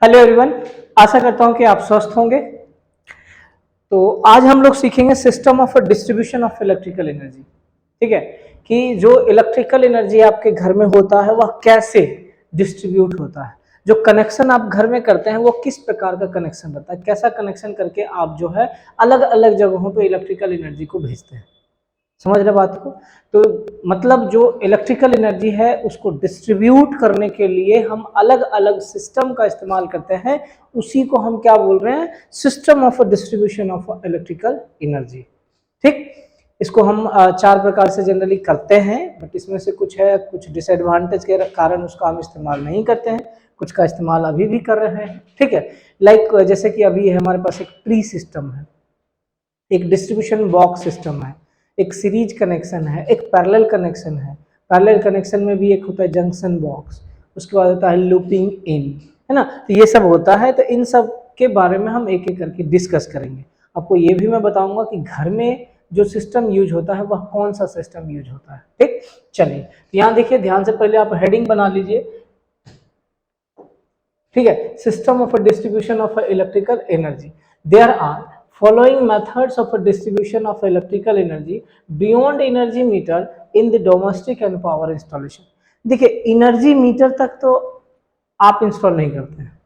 Hello everyone, आशा करता हूं कि आप स्वस्थ होंगे। तो आज हम लोग सीखेंगे system of distribution of electrical energy. ठीक है कि जो इलेक्ट्रिकल एनर्जी आपके घर में होता है वह कैसे डिस्ट्रीब्यूट होता है, जो कनेक्शन आप घर में करते हैं वो किस प्रकार का कनेक्शन रहता है, कैसा कनेक्शन करके आप जो है अलग अलग जगहों पे इलेक्ट्रिकल एनर्जी को भेजते हैं। समझ रहे बात को? तो मतलब जो इलेक्ट्रिकल एनर्जी है उसको डिस्ट्रीब्यूट करने के लिए हम अलग अलग सिस्टम का इस्तेमाल करते हैं, उसी को हम क्या बोल रहे हैं, system of distribution of electrical energy. ठीक, इसको हम चार प्रकार से जनरली करते हैं, बट इसमें से कुछ है, कुछ डिसएडवांटेज के कारण उसका हम इस्तेमाल नहीं करते हैं, कुछ का इस्तेमाल अभी भी कर रहे हैं। ठीक है, लाइक जैसे कि अभी हमारे पास एक ट्री सिस्टम है, एक डिस्ट्रीब्यूशन बॉक्स सिस्टम है, एक सीरीज कनेक्शन है, एक पैरेलल कनेक्शन है। पैरेलल कनेक्शन में भी एक होता है जंक्शन बॉक्स, उसके बाद होता है लूपिंग इन, है ना। तो ये सब होता है, तो इन सब के बारे में हम एक एक करके डिस्कस करेंगे। आपको ये भी मैं बताऊंगा कि घर में जो सिस्टम यूज होता है वह कौन सा सिस्टम यूज होता है। ठीक, चलिए तो यहाँ देखिए, ध्यान से पहले आप हेडिंग बना लीजिए। ठीक है, system of distribution of electrical energy. There are following methods of a distribution of electrical energy beyond energy meter in the domestic and power installation। देखिए, एनर्जी मीटर तक तो आप इंस्टॉल नहीं करते हैं।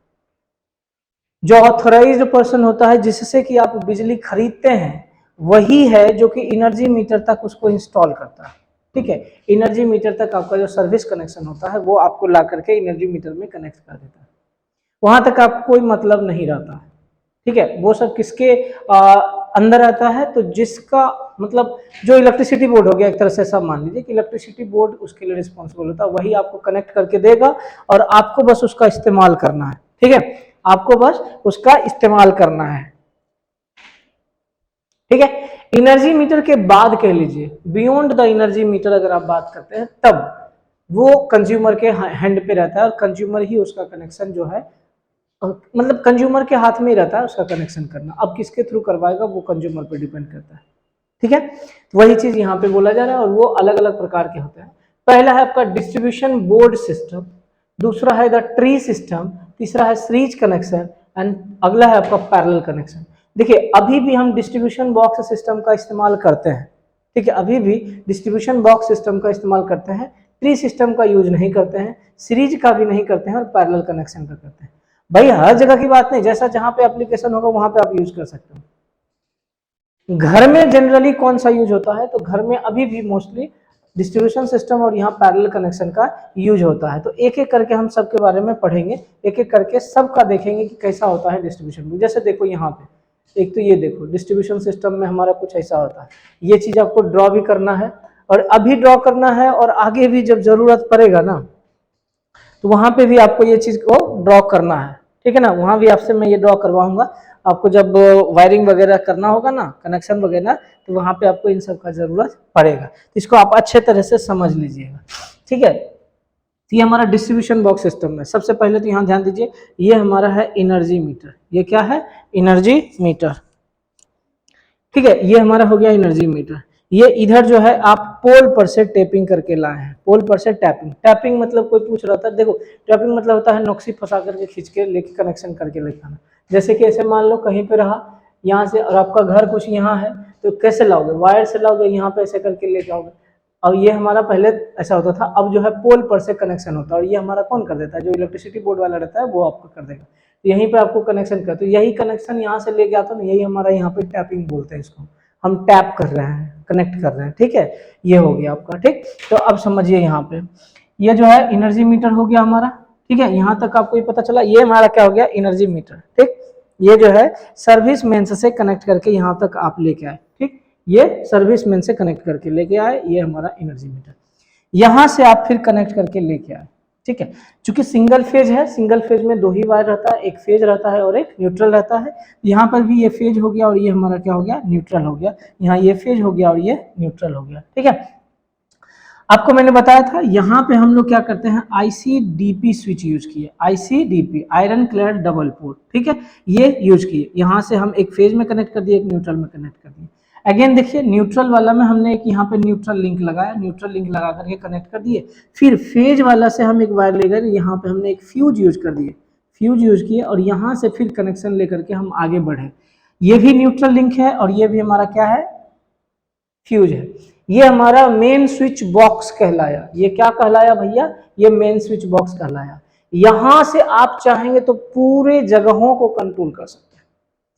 जो ऑथराइज्ड पर्सन होता है जिससे कि आप बिजली खरीदते हैं वही है जो कि एनर्जी मीटर तक उसको इंस्टॉल करता है। ठीक है, एनर्जी मीटर तक आपका जो सर्विस कनेक्शन होता है वो आपको ला करके एनर्जी मीटर में कनेक्ट कर देता है, वहां तक आपको कोई मतलब नहीं रहता है। ठीक है, वो सब किसके अंदर आता है, तो जिसका मतलब जो इलेक्ट्रिसिटी बोर्ड हो गया, एक तरह से सब मान लीजिए कि इलेक्ट्रिसिटी बोर्ड उसके लिए रिस्पॉन्सिबल होता है, वही आपको कनेक्ट करके देगा और आपको बस उसका इस्तेमाल करना है। ठीक है, आपको बस उसका इस्तेमाल करना है। ठीक है, एनर्जी मीटर के बाद कह लीजिए बियॉन्ड द एनर्जी मीटर अगर आप बात करते हैं तब वो कंज्यूमर के हैंड पे रहता है और कंज्यूमर ही उसका कनेक्शन जो है, मतलब कंज्यूमर के हाथ में ही रहता है उसका कनेक्शन करना। अब किसके थ्रू करवाएगा वो कंज्यूमर पर डिपेंड करता है। ठीक है, तो वही चीज यहाँ पे बोला जा रहा है और वो अलग अलग प्रकार के होते हैं। पहला है आपका डिस्ट्रीब्यूशन बोर्ड सिस्टम, दूसरा है द ट्री सिस्टम, तीसरा है सीरीज कनेक्शन एंड अगला है आपका पैरेलल कनेक्शन। देखिए, अभी भी हम डिस्ट्रीब्यूशन बॉक्स सिस्टम का इस्तेमाल करते हैं। ठीक है, अभी भी डिस्ट्रीब्यूशन बॉक्स सिस्टम का इस्तेमाल करते हैं, ट्री सिस्टम का यूज नहीं करते हैं, सीरीज का भी नहीं करते हैं और पैरेलल कनेक्शन का करते हैं। भाई हर जगह की बात नहीं, जैसा जहां पे एप्लीकेशन होगा वहां पे आप यूज कर सकते हो। घर में जनरली कौन सा यूज होता है, तो घर में अभी भी मोस्टली डिस्ट्रीब्यूशन सिस्टम और यहाँ पैरेलल कनेक्शन का यूज होता है। तो एक एक करके हम सबके बारे में पढ़ेंगे, एक एक करके सबका देखेंगे कि कैसा होता है डिस्ट्रीब्यूशन। जैसे देखो यहाँ पे एक तो ये देखो, डिस्ट्रीब्यूशन सिस्टम में हमारा कुछ ऐसा होता है, ये चीज आपको ड्रॉ भी करना है और अभी ड्रॉ करना है और आगे भी जब जरूरत पड़ेगा ना तो वहां पे भी आपको ये चीज को ड्रॉ करना है। ठीक है ना, वहां भी आपसे मैं ये ड्रॉ करवाऊंगा, आपको जब वायरिंग वगैरह करना होगा ना, कनेक्शन वगैरह, तो वहां पे आपको इन सब का जरूरत पड़ेगा। तो इसको आप अच्छे तरह से समझ लीजिएगा। ठीक है, तो ये हमारा डिस्ट्रीब्यूशन बॉक्स सिस्टम है। सबसे पहले तो यहाँ ध्यान दीजिए, ये हमारा है एनर्जी मीटर। ये क्या है? Energy meter. ठीक है, ये हमारा हो गया एनर्जी मीटर। ये इधर जो है आप पोल पर से टैपिंग करके लाए हैं, पोल पर से टैपिंग। टैपिंग मतलब कोई पूछ रहा था, देखो टैपिंग मतलब होता है नोक्सी फंसा करके खींच के लेके कनेक्शन करके लेके आना। जैसे कि ऐसे मान लो कहीं पे रहा यहाँ से और आपका घर कुछ यहाँ है, तो कैसे लाओगे? वायर से लाओगे, यहाँ पे ऐसे करके लेके आओगे। और ये हमारा पहले ऐसा होता था, अब जो है पोल पर से कनेक्शन होता है और ये हमारा कौन कर देता है? जो इलेक्ट्रिसिटी बोर्ड वाला रहता है वो आपको कर देगा। तो यहीं पे आपको कनेक्शन कर, तो यही कनेक्शन यहाँ से लेके आता ना, यही हमारा यहाँ पे टैपिंग बोलते हैं इसको। हम टैप कर रहे हैं, कनेक्ट कर रहे हैं। ठीक है, ये हो गया आपका। ठीक, तो अब समझिए यहाँ पे ये जो है एनर्जी मीटर हो गया हमारा। ठीक है, यहाँ तक आपको ये पता चला, ये हमारा क्या हो गया? Energy meter. ठीक, ये जो है सर्विस मेंस से कनेक्ट करके यहाँ तक आप लेके आए। ठीक, ये सर्विस मेन से कनेक्ट करके लेके आए, ये हमारा एनर्जी मीटर। यहाँ से आप फिर कनेक्ट करके लेके आए। ठीक है, चूंकि सिंगल फेज है, सिंगल फेज में दो ही वायर रहता है, एक फेज रहता है और एक न्यूट्रल रहता है। यहाँ पर भी ये फेज हो गया और ये हमारा क्या हो गया? न्यूट्रल हो गया। यहाँ ये फेज हो गया और ये न्यूट्रल हो गया। ठीक है, आपको मैंने बताया था यहाँ पे हम लोग क्या करते हैं, ICDP स्विच यूज किए। ICDP, iron clad double port. ठीक है, ये यूज किए। यहाँ से हम एक फेज में कनेक्ट कर दिए, एक न्यूट्रल में कनेक्ट कर दिए। अगेन देखिए, न्यूट्रल वाला में हमने एक यहाँ पे न्यूट्रल लिंक लगाया, न्यूट्रल लिंक लगा करके कनेक्ट कर दिए। फिर फेज वाला से हम एक वायर लेकर यहाँ पे हमने एक फ्यूज यूज कर दिए। फ्यूज यूज किए और यहाँ से फिर कनेक्शन लेकर के हम आगे बढ़े। ये भी न्यूट्रल लिंक है और ये भी हमारा क्या है, फ्यूज है। ये हमारा मेन स्विच बॉक्स कहलाया। ये क्या कहलाया भैया, ये मेन स्विच बॉक्स कहलाया। यहां से आप चाहेंगे तो पूरे जगहों को कंट्रोल कर सकते हैं,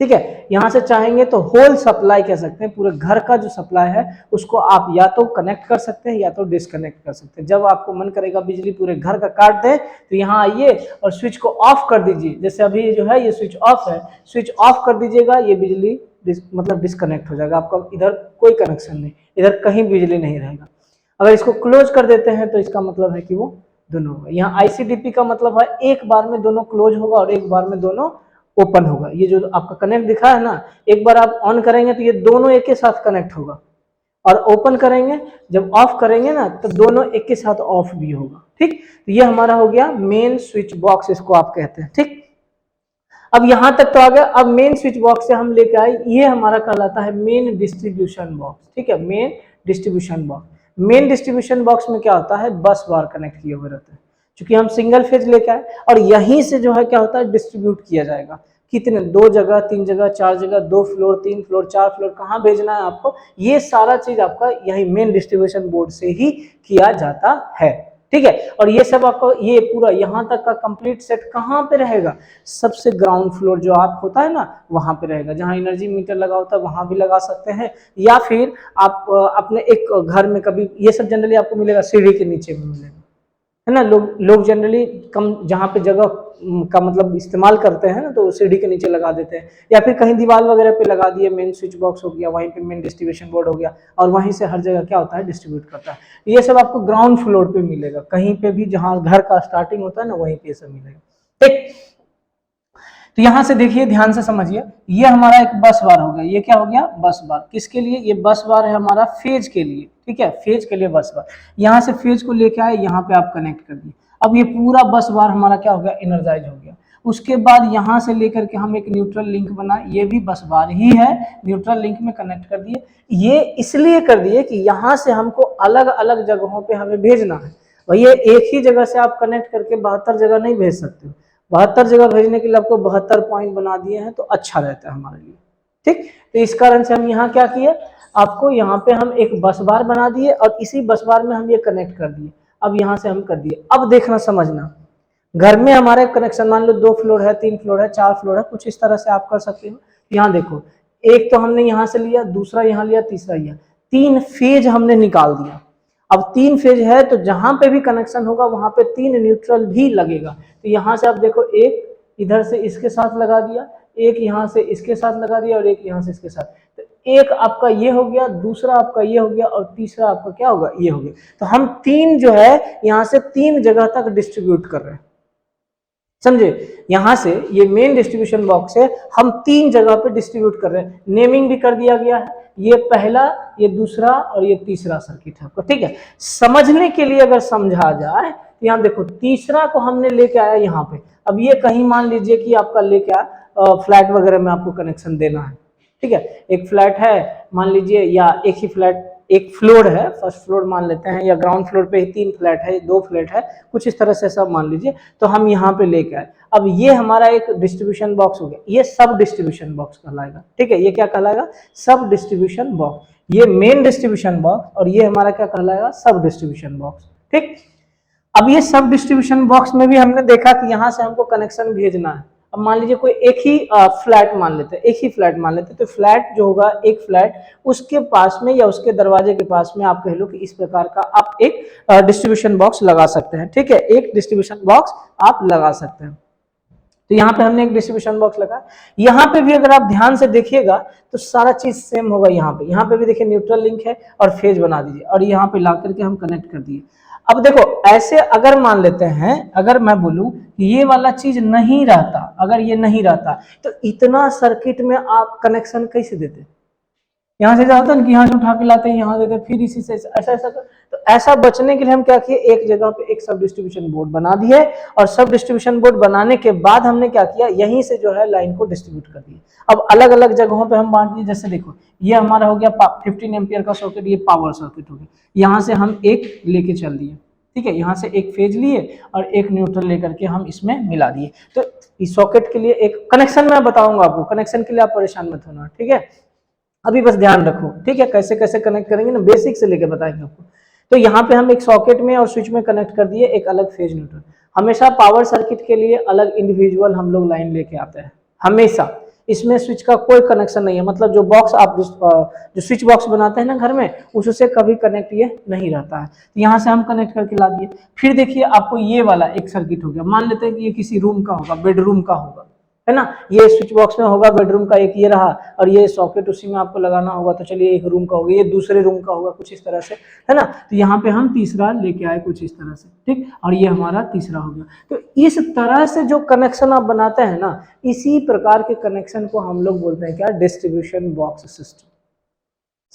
ठीक है। यहां से चाहेंगे तो होल सप्लाई कह सकते हैं, पूरे घर का जो सप्लाई है उसको आप या तो कनेक्ट कर सकते हैं या तो डिस्कनेक्ट कर सकते हैं। जब आपको मन करेगा बिजली पूरे घर का काट दे तो यहाँ आइए और स्विच को ऑफ कर दीजिए। जैसे अभी जो है ये स्विच ऑफ है, स्विच ऑफ कर दीजिएगा, ये बिजली मतलब डिस्कनेक्ट हो जाएगा, आपका इधर कोई कनेक्शन नहीं, इधर कहीं बिजली नहीं रहेगा। अगर इसको क्लोज कर देते हैं तो इसका मतलब है कि वो दोनों होगा। यहाँ ICDP का मतलब है एक बार में दोनों क्लोज होगा और एक बार में दोनों ओपन होगा। ये जो आपका कनेक्ट दिखा है ना, एक बार आप ऑन करेंगे तो ये दोनों एक के साथ कनेक्ट होगा और ओपन करेंगे, जब ऑफ करेंगे ना तो दोनों एक के साथ ऑफ भी होगा, ठीक। तो ये हमारा हो गया मेन स्विच बॉक्स, इसको आप कहते हैं, ठीक। अब यहां तक तो आ गया। अब मेन स्विच बॉक्स से हम लेके आए, ये हमारा कहलाता है मेन डिस्ट्रीब्यूशन बॉक्स, ठीक है। Main distribution box, main distribution box में क्या होता है, बस बार कनेक्ट किए हुए रहते हैं। क्योंकि हम सिंगल फेज लेके आए और यहीं से जो है क्या होता है, डिस्ट्रीब्यूट किया जाएगा। कितने, 2 जगह, 3 जगह, 4 जगह, 2 फ्लोर, 3 फ्लोर, 4 फ्लोर, कहाँ भेजना है आपको, ये सारा चीज आपका यही मेन डिस्ट्रीब्यूशन बोर्ड से ही किया जाता है, ठीक है। और ये सब आपको ये पूरा यहाँ तक का कंप्लीट सेट कहाँ पे रहेगा, सबसे ग्राउंड फ्लोर जो आप होता है ना वहां पे रहेगा। जहाँ एनर्जी मीटर लगा होता है वहां भी लगा सकते हैं, या फिर आप अपने एक घर में कभी, ये सब जनरली आपको मिलेगा सीढ़ी के नीचे में मिलेगा, है ना। लोग जनरली कम जहाँ पे जगह का मतलब इस्तेमाल करते हैं ना तो सीढ़ी के नीचे लगा देते हैं, या फिर कहीं दीवार वगैरह पे लगा दिए। मेन स्विच बॉक्स हो गया, वहीं पे मेन डिस्ट्रीब्यूशन बोर्ड हो गया और वहीं से हर जगह क्या होता है, डिस्ट्रीब्यूट करता है। ये सब आपको ग्राउंड फ्लोर पे मिलेगा, कहीं पे भी जहाँ घर का स्टार्टिंग होता है ना वहीं पे सब मिलेगा, ठीक। तो यहां से देखिए, ध्यान से समझिए, ये हमारा एक बस बार हो गया। ये क्या हो गया, बस बार। किसके लिए, ये बस बार है हमारा फेज के लिए, ठीक है, फेज के लिए बस बार। यहां से फेज को लेके आए, यहाँ पे आप कनेक्ट कर दिए। अब ये पूरा बस बार हमारा क्या हो गया, एनर्जाइज हो गया। उसके बाद यहां से लेकर के हम एक न्यूट्रल लिंक बनाए, ये भी बस बार ही है, न्यूट्रल लिंक में कनेक्ट कर दिए। ये इसलिए कर दिए कि यहाँ से हमको अलग अलग जगहों पे हमें भेजना है। भैया एक ही जगह से आप कनेक्ट करके 72 जगह नहीं भेज सकते हो। 72 जगह भेजने के लिए आपको 72 पॉइंट बना दिए हैं तो अच्छा रहता है हमारे लिए, ठीक। तो इस कारण से हम यहाँ क्या किए, आपको यहाँ पे हम एक बस बार बना दिए और इसी बस बार में हम ये कनेक्ट कर दिए। अब यहाँ से हम कर दिए। अब देखना समझना, घर में हमारे कनेक्शन मान लो 2 फ्लोर है, 3 फ्लोर है, 4 फ्लोर है, कुछ इस तरह से आप कर सकते हो। यहाँ देखो, एक तो हमने यहाँ से लिया, दूसरा यहाँ लिया, तीसरा लिया, 3 फेज हमने निकाल दिया। अब 3 फेज है तो जहां पे भी कनेक्शन होगा वहां पे 3 न्यूट्रल भी लगेगा। तो यहाँ से आप देखो, एक इधर से इसके साथ लगा दिया, एक यहाँ से इसके साथ लगा दिया और एक यहाँ से इसके साथ। तो एक आपका ये हो गया, दूसरा आपका ये हो गया और तीसरा आपका क्या होगा, ये हो गया। तो हम 3 जो है यहाँ से 3 जगह तक डिस्ट्रीब्यूट कर रहे हैं, समझे। यहां से ये मेन डिस्ट्रीब्यूशन बॉक्स है, हम 3 जगह पे डिस्ट्रीब्यूट कर रहे हैं। नेमिंग भी कर दिया गया है, ये पहला, ये दूसरा और ये तीसरा सर्किट है आपको, ठीक है। समझने के लिए अगर समझा जाए तो यहाँ देखो, तीसरा को हमने लेके आया यहाँ पे। अब ये कहीं मान लीजिए कि आपका लेके आया फ्लैट वगैरह में आपको कनेक्शन देना है, ठीक है। एक फ्लैट है मान लीजिए, या एक ही फ्लैट, एक फ्लोर है, फर्स्ट फ्लोर मान लेते हैं, या ग्राउंड फ्लोर पे ही 3 फ्लैट है, 2 फ्लैट है, कुछ इस तरह से सब मान लीजिए। तो हम यहाँ पे लेके आए। अब ये हमारा एक डिस्ट्रीब्यूशन बॉक्स हो गया, ये सब डिस्ट्रीब्यूशन बॉक्स कहलाएगा, ठीक है। ये क्या कहलाएगा, सब डिस्ट्रीब्यूशन बॉक्स। ये मेन डिस्ट्रीब्यूशन बॉक्स और ये हमारा क्या कहलाएगा, सब डिस्ट्रीब्यूशन बॉक्स, ठीक। अब ये सब डिस्ट्रीब्यूशन बॉक्स में भी हमने देखा कि यहाँ से हमको कनेक्शन भेजना है। अब मान लीजिए कोई एक ही फ्लैट मान लेते हैं, एक ही फ्लैट मान लेते हैं, तो फ्लैट जो होगा, एक फ्लैट, उसके पास में या उसके दरवाजे के पास में आप कह लो कि इस प्रकार का आप एक डिस्ट्रीब्यूशन बॉक्स लगा सकते हैं, ठीक है। एक डिस्ट्रीब्यूशन बॉक्स आप लगा सकते हैं। तो यहाँ पे हमने एक डिस्ट्रीब्यूशन बॉक्स लगा। यहाँ पे भी अगर आप ध्यान से देखिएगा तो सारा चीज सेम होगा। यहाँ पे भी देखिए न्यूट्रल लिंक है और फेज बना दीजिए और यहाँ पे ला करके हम कनेक्ट कर दिए। अब देखो, ऐसे अगर मान लेते हैं, अगर मैं बोलूं कि ये वाला चीज नहीं रहता, अगर ये नहीं रहता तो इतना सर्किट में आप कनेक्शन कैसे देते। यहाँ से जाता है कि यहाँ से उठा के लाते हैं, यहाँ देते हैं, फिर इसी से ऐसा ऐसा तो ऐसा बचने के लिए हम क्या किए, एक जगह पे एक सब डिस्ट्रीब्यूशन बोर्ड बना दिए और सब डिस्ट्रीब्यूशन बोर्ड बनाने के बाद हमने क्या किया, यहीं से जो है लाइन को डिस्ट्रीब्यूट कर दिया। अब अलग अलग जगहों पे हम बांट दिए। जैसे देखो, ये हमारा हो गया 15 एम्पियर का सॉकेट, ये पावर सर्किट हो गया। यहाँ से हम एक लेके चल दिए, ठीक है, यहाँ से एक फेज लिए और एक न्यूट्रल लेकर के हम इसमें मिला दिए। तो इस सॉकेट के लिए एक कनेक्शन मैं बताऊंगा आपको, कनेक्शन के लिए आप परेशान मत होना, ठीक है, अभी बस ध्यान रखो, ठीक है, कैसे कैसे कनेक्ट करेंगे ना, बेसिक से लेके बताएंगे आपको। तो यहाँ पे हम एक सॉकेट में और स्विच में कनेक्ट कर दिए एक अलग फेज न्यूट्रल। हमेशा पावर सर्किट के लिए अलग इंडिविजुअल हम लोग लाइन लेके आते हैं हमेशा, इसमें स्विच का कोई कनेक्शन नहीं है, मतलब जो बॉक्स आप जो स्विच बॉक्स बनाते हैं ना घर में, उससे कभी कनेक्ट ये नहीं रहता है। तो यहाँ से हम कनेक्ट करके ला दिए। फिर देखिए आपको ये वाला एक सर्किट हो गया, मान लेते हैं कि ये किसी रूम का होगा, बेडरूम का होगा, है ना, ये स्विच बॉक्स में होगा बेडरूम का, एक ये रहा, और ये सॉकेट उसी में आपको लगाना होगा, तो चलिए एक रूम का होगा, ये दूसरे रूम का होगा, कुछ इस तरह से, है ना। तो यहाँ पे हम तीसरा लेके आए कुछ इस तरह से, ठीक, और ये हमारा तीसरा हो गया। तो इस तरह से जो कनेक्शन आप बनाते हैं ना, इसी प्रकार के कनेक्शन को हम लोग बोलते हैं क्या, डिस्ट्रीब्यूशन बॉक्स सिस्टम,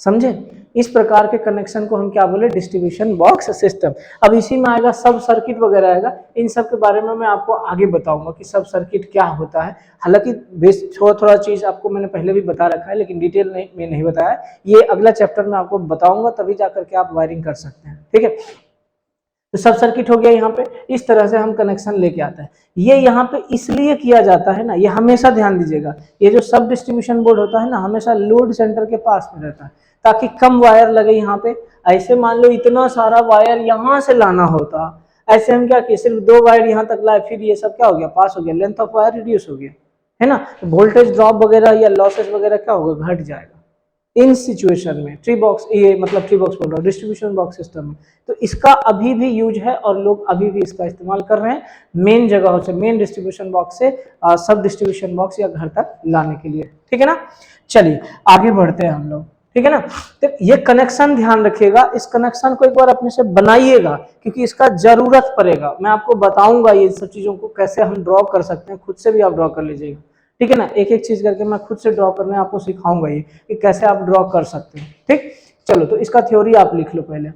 समझे। इस प्रकार के कनेक्शन को हम क्या बोले, डिस्ट्रीब्यूशन बॉक्स सिस्टम। अब इसी में आएगा सब सर्किट वगैरह आएगा, इन सब के बारे में मैं आपको आगे बताऊंगा कि सब सर्किट क्या होता है। हालांकि बेस थोड़ा थोड़ा चीज आपको मैंने पहले भी बता रखा है, लेकिन डिटेल में नहीं बताया, ये अगला चैप्टर में आपको बताऊंगा, तभी जाकर के आप वायरिंग कर सकते हैं, ठीक है। तो सब सर्किट हो गया यहाँ पे, इस तरह से हम कनेक्शन लेके आते हैं। ये यहाँ पे इसलिए किया जाता है ना, ये हमेशा ध्यान दीजिएगा, ये जो सब डिस्ट्रीब्यूशन बोर्ड होता है ना, हमेशा लोड सेंटर के पास में रहता है, ताकि कम वायर लगे यहाँ पे। ऐसे मान लो इतना सारा वायर यहाँ से लाना होता, ऐसे हम क्या किए, सिर्फ 2 वायर यहाँ तक लाए, फिर ये सब क्या हो गया, पास हो गया, लेंथ ऑफ वायर रिड्यूस हो गया, है ना। वोल्टेज ड्रॉप वगैरह या लॉसेस वगैरह क्या होगा, घट जाएगा। इन सिचुएशन में ट्री बॉक्स, ये मतलब ट्री बॉक्स बोल रहा हूँ, डिस्ट्रीब्यूशन बॉक्स सिस्टम में, तो इसका अभी भी यूज है और लोग अभी भी इसका इस्तेमाल कर रहे हैं मेन जगहों से, मेन डिस्ट्रीब्यूशन बॉक्स से सब डिस्ट्रीब्यूशन बॉक्स या घर तक लाने के लिए, ठीक है ना। चलिए आगे बढ़ते हैं हम लोग, ठीक है ना। तो ये कनेक्शन ध्यान रखिएगा, इस कनेक्शन को एक बार अपने से बनाइएगा, क्योंकि इसका जरूरत पड़ेगा। मैं आपको बताऊंगा ये सब चीजों को कैसे हम ड्रॉ कर सकते हैं, खुद से भी आप ड्रॉ कर लीजिएगा, ठीक है ना। एक एक चीज करके मैं खुद से ड्रॉ करने आपको सिखाऊंगा ये कि कैसे आप ड्रॉ कर सकते हैं, ठीक। चलो तो इसका थ्योरी आप लिख लो पहले।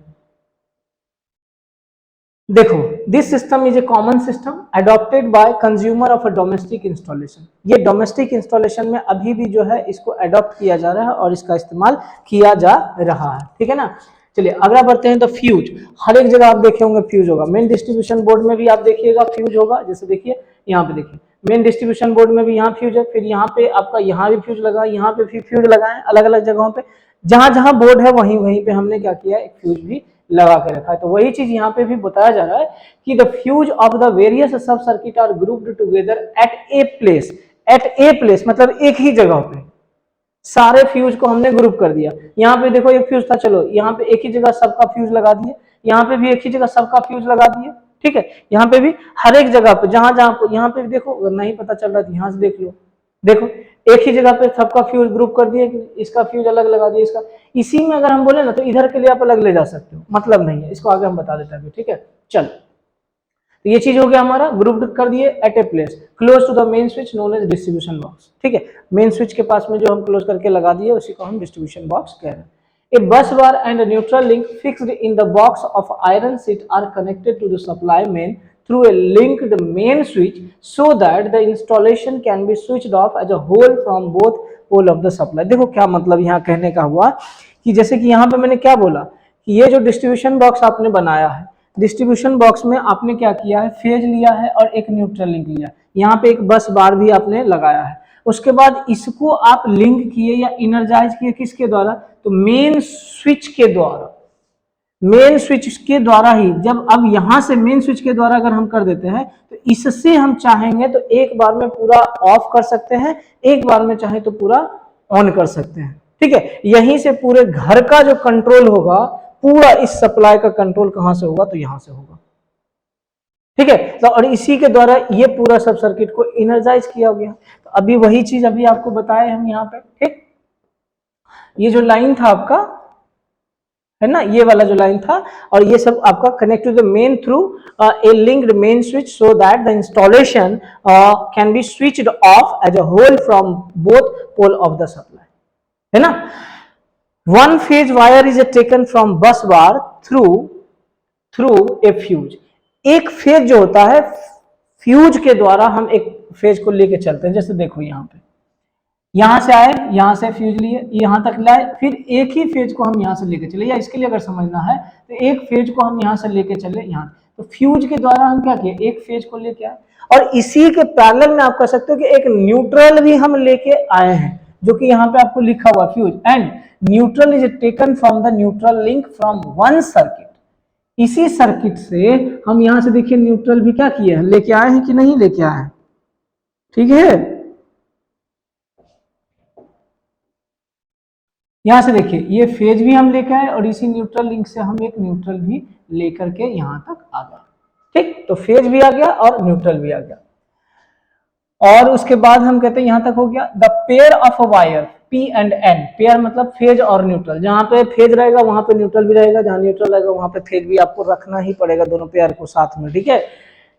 देखो, this system is a common system adopted by consumer of a domestic installation. ये डोमेस्टिक इंस्टॉलेशन में अभी भी जो है इसको अडॉप्ट किया जा रहा है और इसका इस्तेमाल किया जा रहा है, ठीक है ना। चलिए अगला बढ़ते हैं। तो फ्यूज, हर एक जगह आप देखे होंगे फ्यूज होगा, मेन डिस्ट्रीब्यूशन बोर्ड में भी आप देखिएगा फ्यूज होगा, जैसे देखिए यहाँ पे देखिए मेन डिस्ट्रीब्यूशन बोर्ड में भी यहाँ फ्यूज है, फिर यहाँ पे आपका यहाँ भी फ्यूज लगा, यहाँ पे भी फ्यूज लगा है, अलग अलग जगहों पे, जहां जहां बोर्ड है वहीं वहीं पे हमने क्या किया, एक फ्यूज भी लगा के रखा है। तो वही चीज यहाँ पे भी बताया जा रहा है कि the fuse of the various sub circuit are grouped together at a place. At a place मतलब एक ही जगह पे सारे फ्यूज को हमने ग्रुप कर दिया। यहाँ पे देखो एक फ्यूज था, चलो यहाँ पे एक ही जगह सबका फ्यूज लगा दिए, यहाँ पे भी एक ही जगह सबका फ्यूज लगा दिए, ठीक है। यहाँ पे भी हर एक जगह पे जहां जहां, यहाँ पे भी देखो अगर नहीं पता चल रहा है यहाँ से देख लो, देखो एक ही जगह पे सबका फ्यूज ग्रुप कर दिए, इसका फ्यूज अलग लगा दिया, इसका। इसी में अगर हम बोले ना तो इधर के लिए आप अलग ले जा सकते हो, मतलब नहीं है, इसको आगे हम बता देते हैं, ठीक है। चलो तो ये चीज हो गया हमारा, ग्रुप कर दिए at a place close to the main switch known as distribution box, ठीक है। मेन स्विच के पास में जो हम क्लोज करके लगा दिए उसी को हम डिस्ट्रीब्यूशन बॉक्स कह रहे हैं। A bus bar and a neutral link fixed in the box of iron sheet are connected to the supply main through a linked main switch so that the installation can be switched off as a whole from both pole of the supply। देखो क्या मतलब यहाँ कहने का हुआ कि जैसे कि यहाँ पे मैंने क्या बोला कि ये जो डिस्ट्रीब्यूशन बॉक्स आपने बनाया है, डिस्ट्रीब्यूशन बॉक्स में आपने क्या किया है, फेज लिया है और एक न्यूट्रल लिंक लिया है, यहाँ पे एक बस बार भी आपने लगाया है। उसके बाद इसको आप लिंक किए या इनर्जाइज किए किसके द्वारा, तो मेन स्विच के द्वारा। मेन स्विच के द्वारा ही, जब अब यहां से मेन स्विच के द्वारा अगर हम कर देते हैं तो इससे हम चाहेंगे तो एक बार में पूरा ऑफ कर सकते हैं, एक बार में चाहे तो पूरा ऑन कर सकते हैं, ठीक है। यहीं से पूरे घर का जो कंट्रोल होगा, पूरा इस सप्लाई का कंट्रोल कहां से होगा, तो यहां से होगा, ठीक है। तो और इसी के द्वारा ये पूरा सब सर्किट को एनर्जाइज किया गया। तो अभी वही चीज अभी आपको बताए हम यहाँ पे, ठीक। ये जो लाइन था आपका, है ना, ये वाला जो लाइन था, और ये सब आपका connect to the main through a linked main switch so that the installation can be switched off as a whole from both pole of the supply, है ना। One phase wire is taken from bus bar through a fuse. एक phase जो होता है fuse के द्वारा हम एक फेज को लेके चलते हैं, जैसे देखो यहाँ पे यहाँ से आए, यहाँ से फ्यूज लिए, यहाँ तक लाए, फिर एक ही फेज को हम यहाँ से लेके चले, या इसके लिए अगर समझना है तो एक फेज को हम यहाँ से लेके चले यहाँ, तो फ्यूज के द्वारा हम क्या किए, एक फेज को लेके आए। और इसी के पैरेलल में आप कह सकते हो कि एक न्यूट्रल भी हम लेके आए हैं, जो कि यहाँ पे आपको लिखा हुआ fuse, and neutral is taken from the neutral link from one circuit. इसी सर्किट से हम यहाँ से देखिए न्यूट्रल भी क्या किए हैं, लेके आए हैं कि नहीं लेके आए हैं, ठीक है। यहां से देखिए ये फेज भी हम लेकर आए और इसी न्यूट्रल लिंक से हम एक न्यूट्रल भी लेकर के यहां तक आ गए, ठीक। तो फेज भी आ गया और न्यूट्रल भी आ गया। और उसके बाद हम कहते हैं यहां तक हो गया। The pair of a wire P and N, pair मतलब फेज और न्यूट्रल, जहां पे फेज रहेगा वहां पे न्यूट्रल भी रहेगा, जहां न्यूट्रल रहेगा वहां पे फेज भी आपको रखना ही पड़ेगा, दोनों पेयर को साथ में, ठीक है।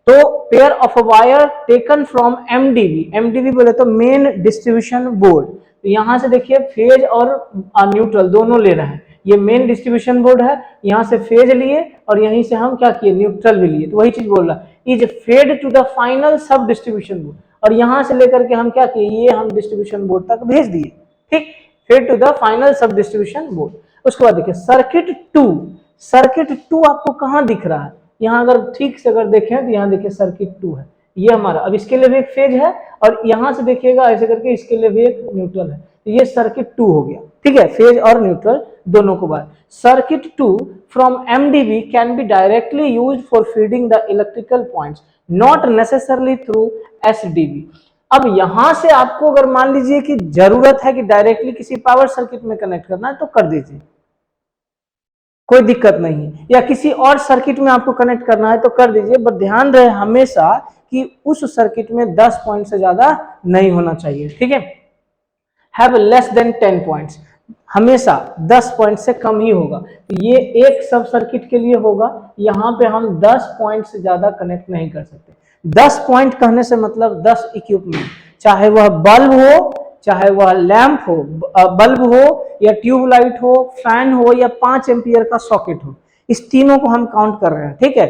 तो pair of a wire taken from MDB, MDB बोले तो मेन डिस्ट्रीब्यूशन बोर्ड। तो यहां से देखिए फेज और न्यूट्रल दोनों ले रहे हैं, ये मेन डिस्ट्रीब्यूशन बोर्ड है, यहाँ से फेज लिए और यहीं से हम क्या किए, न्यूट्रल भी लिए। तो वही चीज बोल रहा है, is fed to the final sub distribution board, और यहां से लेकर के हम क्या किए, ये हम डिस्ट्रीब्यूशन बोर्ड तक भेज दिए, ठीक। Fade to the final sub distribution board. उसके बाद देखिए सर्किट 2, सर्किट 2 आपको कहां दिख रहा है, यहाँ अगर ठीक से अगर देखें तो यहाँ देखिए सर्किट 2 है, ये हमारा, अब इसके लिए भी एक फेज है और यहां से देखिएगा ऐसे करके इसके लिए भी एक न्यूट्रल है, तो ये सर्किट 2 हो गया, ठीक है, फेज और न्यूट्रल दोनों को बात। Circuit 2 from MDB can be directly used for feeding the electrical points, not necessarily through SDB। अब यहां से आपको अगर मान लीजिए कि जरूरत है कि डायरेक्टली किसी पावर सर्किट में कनेक्ट करना है तो कर दीजिए, कोई दिक्कत नहीं है, या किसी और सर्किट में आपको कनेक्ट करना है तो कर दीजिए, बट ध्यान रहे हमेशा कि उस सर्किट में 10 पॉइंट से ज्यादा नहीं होना चाहिए, ठीक है। हैव लेस देन 10 पॉइंट्स, हमेशा 10 पॉइंट से कम ही होगा। ये एक सब सर्किट के लिए होगा, यहाँ पे हम 10 पॉइंट से ज्यादा कनेक्ट नहीं कर सकते। 10 पॉइंट कहने से मतलब 10 इक्विपमेंट, चाहे वह बल्ब हो, चाहे वह लैंप हो, बल्ब हो या ट्यूबलाइट हो, फैन हो या 5 एम्पियर का सॉकेट हो, इस तीनों को हम काउंट कर रहे हैं, ठीक है।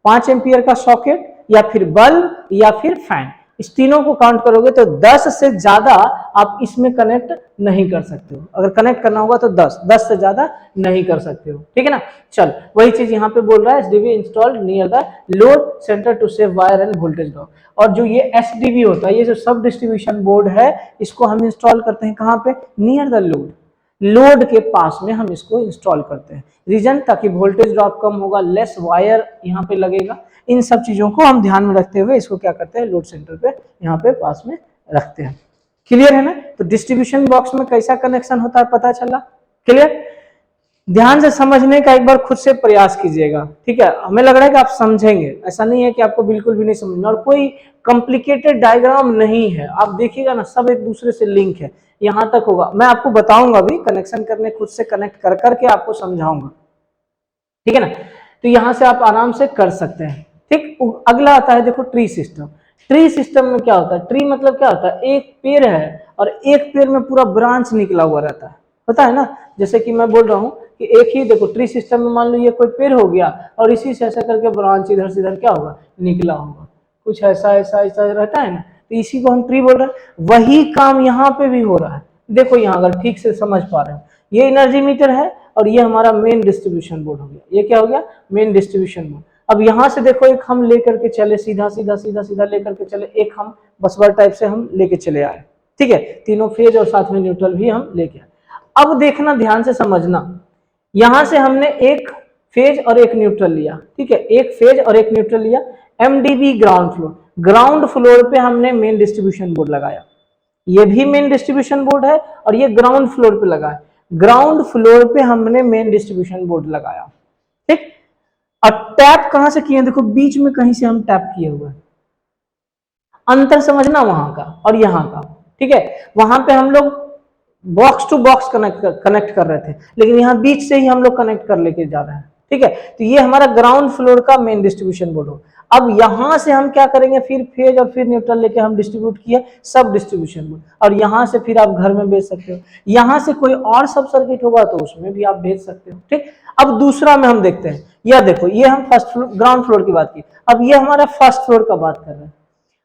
5 एम्पियर का सॉकेट या फिर बल्ब या फिर फैन, इस तीनों को काउंट करोगे तो 10 से ज्यादा आप इसमें कनेक्ट नहीं कर सकते हो। अगर कनेक्ट करना होगा तो 10 से ज्यादा नहीं कर सकते हो, ठीक है ना। चल वही चीज यहाँ पे बोल रहा है, SDB installed near the load centre to save wire and voltage drop. और जो ये SDB होता है, ये जो सब डिस्ट्रीब्यूशन बोर्ड है, इसको हम इंस्टॉल करते हैं कहाँ पे, नियर द लोड, लोड के पास में हम इसको इंस्टॉल करते हैं। रीजन, ताकि वोल्टेज ड्रॉप कम होगा, लेस वायर यहाँ पे लगेगा। इन सब चीजों को हम ध्यान में रखते हुए इसको क्या करते हैं, लोड सेंटर पे यहाँ पे पास में रखते हैं। क्लियर है ना। तो डिस्ट्रीब्यूशन बॉक्स में कैसा कनेक्शन होता है पता चला, क्लियर। ध्यान से समझने का एक बार खुद से प्रयास कीजिएगा, ठीक है। हमें लग रहा है कि आप समझेंगे, ऐसा नहीं है कि आपको बिल्कुल भी नहीं समझना, और कोई कॉम्प्लिकेटेड डायग्राम नहीं है। आप देखिएगा ना, सब एक दूसरे से लिंक है, यहां तक होगा। मैं आपको बताऊंगा भी कनेक्शन करने, खुद से कनेक्ट कर करके आपको समझाऊंगा, ठीक है ना। तो यहां से आप आराम से कर सकते हैं, ठीक। अगला आता है देखो ट्री सिस्टम। ट्री सिस्टम में क्या होता है, ट्री मतलब क्या होता है, एक पेड़ है और एक पेड़ में पूरा ब्रांच निकला हुआ रहता है, पता है ना। जैसे कि मैं बोल रहा हूँ कि एक ही देखो ट्री सिस्टम में मान लो ये कोई पेड़ हो गया और इसी से ऐसा करके ब्रांच इधर से इधर क्या होगा, निकला होगा, कुछ ऐसा ऐसा ऐसा रहता है ना, तो इसी को हम ट्री बोल रहे हैं। वही काम यहाँ पे भी हो रहा है। देखो यहाँ अगर ठीक से समझ पा रहे हो, ये एनर्जी मीटर है और ये हमारा मेन डिस्ट्रीब्यूशन बोर्ड हो गया। ये क्या हो गया, मेन डिस्ट्रीब्यूशन बोर्ड। अब यहाँ से देखो एक हम लेकर के चले, सीधा सीधा सीधा सीधा लेकर के चले, एक हम बसवर टाइप से हम लेके चले आए, ठीक है। तीनों फेज और साथ में न्यूट्रल भी हम लेके आए। अब देखना, ध्यान से समझना, यहां से हमने एक फेज और एक न्यूट्रल लिया, ठीक है, एक फेज और एक न्यूट्रल लिया। MDB ground floor, ground floor पे हमने मेन डिस्ट्रीब्यूशन बोर्ड लगाया। ये भी मेन डिस्ट्रीब्यूशन बोर्ड है और ये ग्राउंड फ्लोर पे लगा है। ग्राउंड फ्लोर पे हमने मेन डिस्ट्रीब्यूशन बोर्ड लगाया, ठीक। और टैप कहां से किए, देखो बीच में कहीं से हम टैप किए हुए हैं। अंतर समझना वहां का और यहाँ का, ठीक है। वहां पे हम लोग बॉक्स टू बॉक्स कनेक्ट कर रहे थे, लेकिन यहाँ बीच से ही हम लोग कनेक्ट कर लेके जा रहे हैं, ठीक है। तो ये हमारा ग्राउंड फ्लोर का मेन डिस्ट्रीब्यूशन बोर्ड हो। अब यहां से हम क्या करेंगे, फिर फेज और फिर न्यूट्रल लेके हम डिस्ट्रीब्यूट किए सब डिस्ट्रीब्यूशन बोर्ड, और यहां से फिर आप घर में भेज सकते हो। यहां से कोई और सब सर्किट होगा तो उसमें भी आप भेज सकते हो, ठीक। अब दूसरा में हम देखते हैं, यह देखो, ये हम फर्स्ट फ्लोर ग्राउंड फ्लोर की बात की, अब ये हमारा फर्स्ट फ्लोर का बात कर रहे हैं।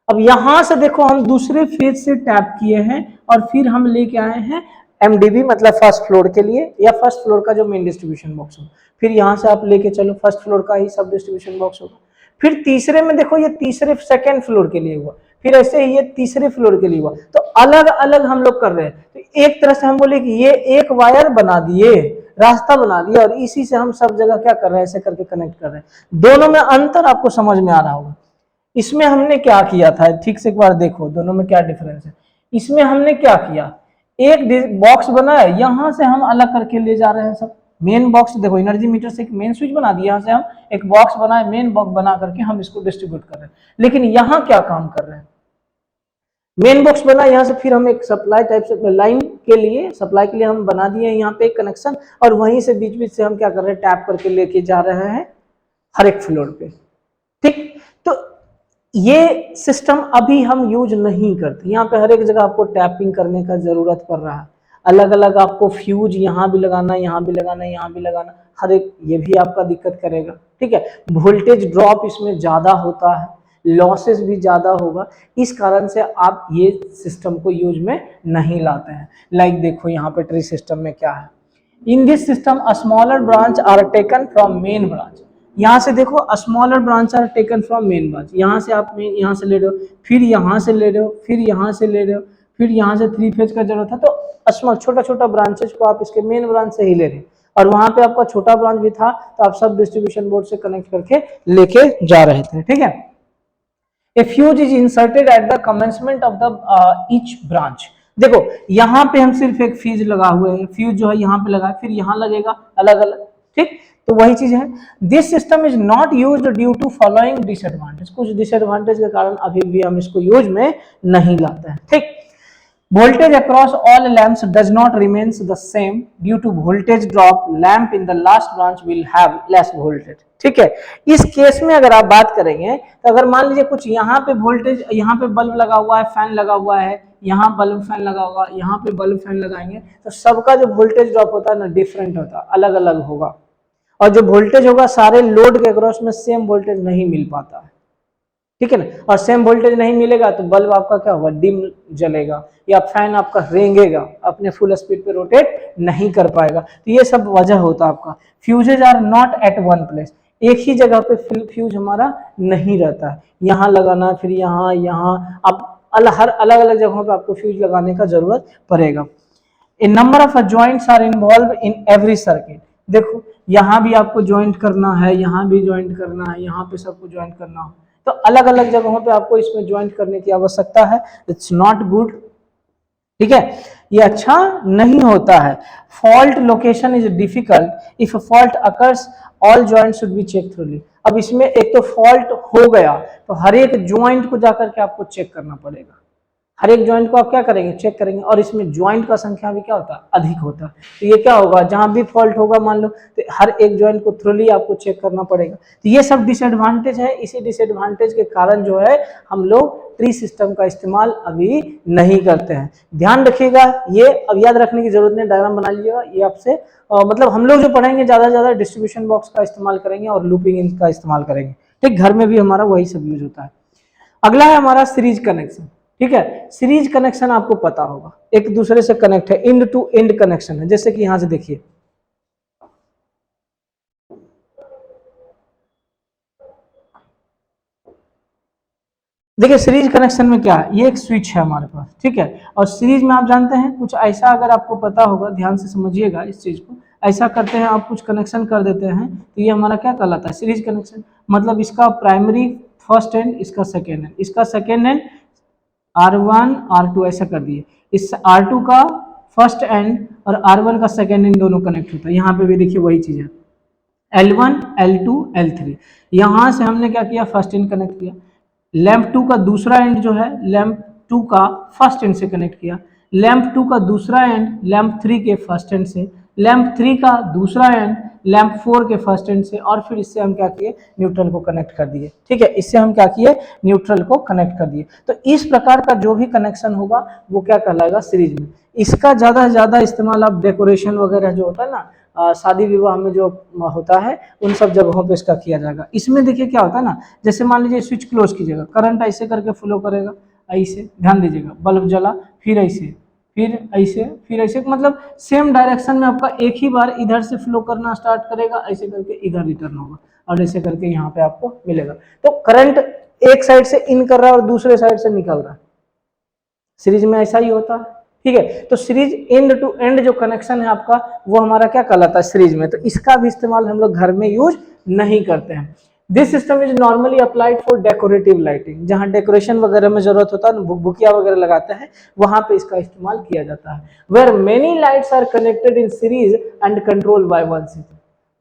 अब यहां से देखो हम दूसरे फेज से टैप किए हैं और फिर हम लेके आए हैं MDB मतलब फर्स्ट फ्लोर के लिए, या फर्स्ट फ्लोर का जो मेन डिस्ट्रीब्यूशन बॉक्स हो, फिर यहाँ से आप लेके चलो फर्स्ट फ्लोर का ही सब डिस्ट्रीब्यूशन बॉक्स होगा। फिर तीसरे में देखो ये तीसरे सेकंड फ्लोर के लिए हुआ, फिर ऐसे ही ये तीसरे फ्लोर के लिए हुआ, तो अलग अलग हम लोग कर रहे हैं। तो एक तरह से हम बोले कि ये एक वायर बना दिए, रास्ता बना दिया, और इसी से हम सब जगह क्या कर रहे हैं, ऐसे करके कनेक्ट कर रहे हैं। दोनों में अंतर आपको समझ में आ रहा होगा। इसमें हमने क्या किया था, ठीक से एक बार देखो दोनों में क्या डिफरेंस है। इसमें हमने क्या किया, एक बॉक्स बनाया, यहां से हम अलग करके ले जा रहे हैं सब। मेन बॉक्स देखो, एनर्जी मीटर से एक मेन स्विच बना दिया, यहाँ से हम एक बॉक्स बनाए, मेन बॉक्स बना करके हम इसको डिस्ट्रीब्यूट कर रहे हैं। लेकिन यहाँ क्या काम कर रहे हैं, मेन बॉक्स बना, यहाँ से फिर हम एक सप्लाई टाइप से लाइन के लिए, सप्लाई के लिए हम बना दिए यहाँ पे एक कनेक्शन, और वहीं से बीच बीच से हम क्या कर रहे हैं, टैप करके लेके जा रहे हैं हर एक फ्लोर पे। ठीक, तो ये सिस्टम अभी हम यूज नहीं करते। यहाँ पे हर एक जगह आपको टैपिंग करने का जरूरत पड़ रहा है, अलग अलग आपको फ्यूज यहाँ भी लगाना, यहाँ भी लगाना, यहाँ भी लगाना, हर एक, ये भी आपका दिक्कत करेगा। ठीक है, वोल्टेज ड्रॉप इसमें ज्यादा होता है, लॉसेस भी ज्यादा होगा, इस कारण से आप ये सिस्टम को यूज में नहीं लाते हैं। लाइक देखो यहाँ पे ट्री सिस्टम में क्या है, in this system a smaller branch are taken from main branch. यहाँ से देखो smaller branch are taken from main branch, यहाँ से आप यहाँ से ले रहे हो, फिर यहाँ से ले रहे हो, फिर यहाँ से ले रहे हो, फिर यहाँ से 3 फेज का जरूरत है, तो स्मॉल छोटा छोटा ब्रांचेज को आप इसके मेन ब्रांच से ही ले रहे हैं, और वहां पे आपका छोटा ब्रांच भी था, तो आप सब डिस्ट्रीब्यूशन बोर्ड से कनेक्ट करके लेके जा रहे थे। ठीक है, A fuse is inserted at the commencement of the each branch। देखो यहाँ पे हम सिर्फ एक फ्यूज लगा हुए हैं, फ्यूज जो है यहाँ पे लगा, फिर यहाँ लगेगा अलग अलग। ठीक, तो वही चीज है। This system is not used due to following disadvantage, कुछ डिसएडवांटेज के कारण अभी भी हम इसको यूज में नहीं लाते हैं। ठीक, voltage across all lamps does not remains the same due to voltage drop, lamp in the last branch will have less voltage। ठीक है, इस केस में अगर आप बात करेंगे, तो अगर मान लीजिए कुछ यहाँ पे वोल्टेज, यहाँ पे बल्ब लगा हुआ है, फैन लगा हुआ है, यहाँ बल्ब फैन लगा हुआ, यहाँ पे बल्ब फैन लगाएंगे, तो सबका जो वोल्टेज ड्रॉप होता है ना, डिफरेंट होता है, अलग अलग होगा, और जो वोल्टेज होगा सारे लोड के अक्रॉस में सेम वोल्टेज नहीं मिल पाता है। ठीक है ना, और सेम वोल्टेज नहीं मिलेगा तो बल्ब आपका क्या होगा, डिम जलेगा, या फैन आपका रेंगेगा, अपने फुल स्पीड पे रोटेट नहीं कर पाएगा। तो ये सब वजह होता है आपका। Fuses are not at one place, एक ही जगह पे फ्यूज हमारा नहीं रहता है, यहाँ लगाना, फिर यहाँ यहाँ, आप हर अलग अलग जगहों पे आपको फ्यूज लगाने का जरूरत पड़ेगा। A number of joints are involve in every circuit. देखो यहाँ भी आपको ज्वाइंट करना है, यहाँ भी ज्वाइंट करना है, यहाँ पे सबको ज्वाइंट करना हो, तो अलग अलग जगहों पे आपको इसमें ज्वाइंट करने की आवश्यकता है। It's not good. ठीक है, ये अच्छा नहीं होता है। Fault location is difficult, if fault occurs all joint should be check thoroughly. अब इसमें एक तो फॉल्ट हो गया तो हर एक ज्वाइंट को जाकर के आपको चेक करना पड़ेगा, हर एक ज्वाइंट को आप क्या करेंगे, चेक करेंगे, और इसमें ज्वाइंट का संख्या भी क्या होता है, अधिक होता है। तो ये क्या होगा, जहां भी फॉल्ट होगा मान लो, तो हर एक ज्वाइंट को थ्रूली आपको चेक करना पड़ेगा। तो ये सब डिसएडवांटेज है, इसी डिसएडवांटेज के कारण जो है हम लोग ट्री सिस्टम का इस्तेमाल अभी नहीं करते हैं। ध्यान रखिएगा, ये अब याद रखने की जरूरत नहीं, डायग्राम बना लीजिएगा। ये आपसे मतलब हम लोग जो पढ़ेंगे ज्यादा से ज्यादा डिस्ट्रीब्यूशन बॉक्स का इस्तेमाल करेंगे और लूपिंग का इस्तेमाल करेंगे। ठीक, घर में भी हमारा वही सब यूज होता है। अगला है हमारा सीरीज कनेक्शन। ठीक है, सीरीज कनेक्शन आपको पता होगा, एक दूसरे से कनेक्ट है, एंड टू एंड कनेक्शन है। जैसे कि यहां से देखिए, देखिए सीरीज कनेक्शन में क्या है, ये एक स्विच है हमारे पास। ठीक है, और सीरीज में आप जानते हैं कुछ ऐसा, अगर आपको पता होगा, ध्यान से समझिएगा इस चीज को, ऐसा करते हैं आप, कुछ कनेक्शन कर देते हैं, तो ये हमारा क्या कहलाता है, सीरीज कनेक्शन। मतलब इसका प्राइमरी फर्स्ट एंड, इसका सेकेंड एंड, इसका सेकेंड एंड R1 R2 ऐसा कर दिए, इस R2 का फर्स्ट एंड और R1 का सेकेंड एंड दोनों कनेक्ट होता है। यहाँ पे भी देखिए वही चीज है, L1 L2 L3। यहाँ से हमने क्या किया, फर्स्ट एंड कनेक्ट किया, लैंप 2 का दूसरा एंड जो है लैंप 2 का फर्स्ट एंड से कनेक्ट किया, लैंप 2 का दूसरा एंड लैंप 3 के फर्स्ट एंड से, लैंप 3 का दूसरा एंड लैंप 4 के फर्स्ट एंड से, और फिर इससे हम क्या किए, न्यूट्रल को कनेक्ट कर दिए। ठीक है, इससे हम क्या किए, न्यूट्रल को कनेक्ट कर दिए। तो इस प्रकार का जो भी कनेक्शन होगा वो क्या कहलाएगा, सीरीज में। इसका ज्यादा से ज्यादा इस्तेमाल आप डेकोरेशन वगैरह जो होता है ना, शादी विवाह में जो होता है, उन सब जगहों पे इसका किया जाएगा। इसमें देखिए क्या होता है ना, जैसे मान लीजिए स्विच क्लोज कीजिएगा, करंट ऐसे करके फ्लो करेगा, ऐसे ध्यान दीजिएगा, बल्ब जला, फिर ऐसे, फिर ऐसे, मतलब सेम डायरेक्शन में आपका एक ही बार इधर से फ्लो करना स्टार्ट करेगा, ऐसे करके इधर रिटर्न होगा और ऐसे करके यहाँ पे आपको मिलेगा। तो करंट एक साइड से इन कर रहा है और दूसरे साइड से निकल रहा है, सीरीज में ऐसा ही होता है। ठीक है, तो सीरीज एंड टू एंड जो कनेक्शन है आपका वो हमारा क्या कहलाता है सीरीज में, तो इसका भी इस्तेमाल हम लोग घर में यूज नहीं करते हैं। This system is normally applied for decorative lighting, जहां डेकोरेशन वगैरह में जरूरत होता है, भुकिया वगैरह लगाते हैं, वहां पे इसका इस्तेमाल किया जाता है। Where many lights are connected in series and control by one switch,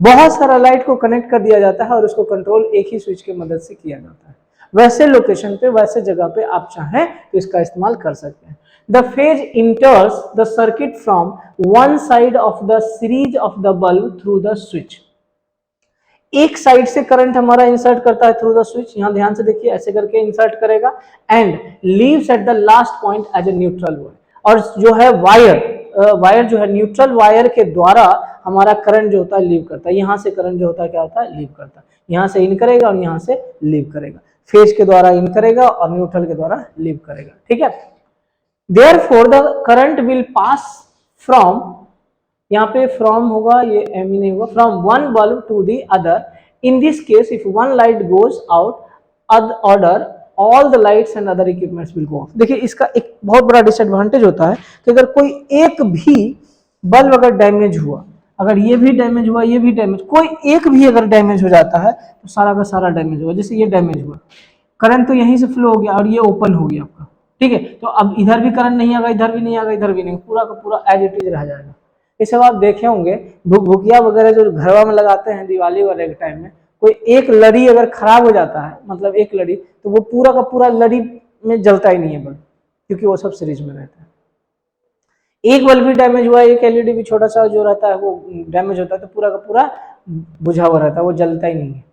बहुत सारा लाइट को कनेक्ट कर दिया जाता है और उसको कंट्रोल एक ही स्विच की मदद से किया जाता है। वैसे लोकेशन पे, वैसे जगह पे आप चाहें तो इसका इस्तेमाल कर सकते हैं। The phase enters the circuit from one side of the series of the bulb through the switch. एक साइड से करंट हमारा इंसर्ट करता है थ्रू द स्विच, यहां ध्यान से देखिए ऐसे करके इंसर्ट करेगा, and leaves at the last point as a neutral wire, और जो है वायर जो है न्यूट्रल वायर के द्वारा हमारा करंट जो होता है लीव करता है। यहां से करंट जो होता है क्या होता है, लीव करता है, यहां से इन करेगा और यहां से लीव करेगा, फेज के द्वारा इन करेगा और न्यूट्रल के द्वारा लीव करेगा। ठीक है, Therefore the current will pass from, यहाँ पे from होगा, ये एम नहीं होगा, from one bulb to the other. In this case, if one light goes out, order all the lights and other equipments will go off. देखिए इसका एक बहुत बड़ा डिसएडवांटेज होता है कि अगर कोई एक भी बल्ब अगर डैमेज हुआ, अगर ये भी डैमेज हुआ, ये भी डैमेज, कोई एक भी अगर डैमेज हो जाता है तो सारा का सारा डैमेज होगा। जैसे ये डैमेज हुआ, करंट तो यहीं से फ्लो हो गया और ये ओपन हो गया आपका, ठीक है, तो अब इधर भी करंट नहीं आएगा, इधर भी नहीं आएगा, इधर भी नहीं, पूरा का पूरा एज इट इज रह जाएगा। ये सब आप देखे होंगे भुकिया वगैरह जो घरवा में लगाते हैं दिवाली वगैरह के टाइम में, कोई एक लड़ी अगर खराब हो जाता है, मतलब एक लड़ी, तो वो पूरा का पूरा लड़ी में जलता ही नहीं है बल्ब, क्योंकि वो सब सीरीज में रहता है। एक बल्ब भी डैमेज हुआ, एक एलईडी भी छोटा सा जो रहता है वो डैमेज होता है, तो पूरा का पूरा बुझा हुआ रहता है, वो जलता ही नहीं है,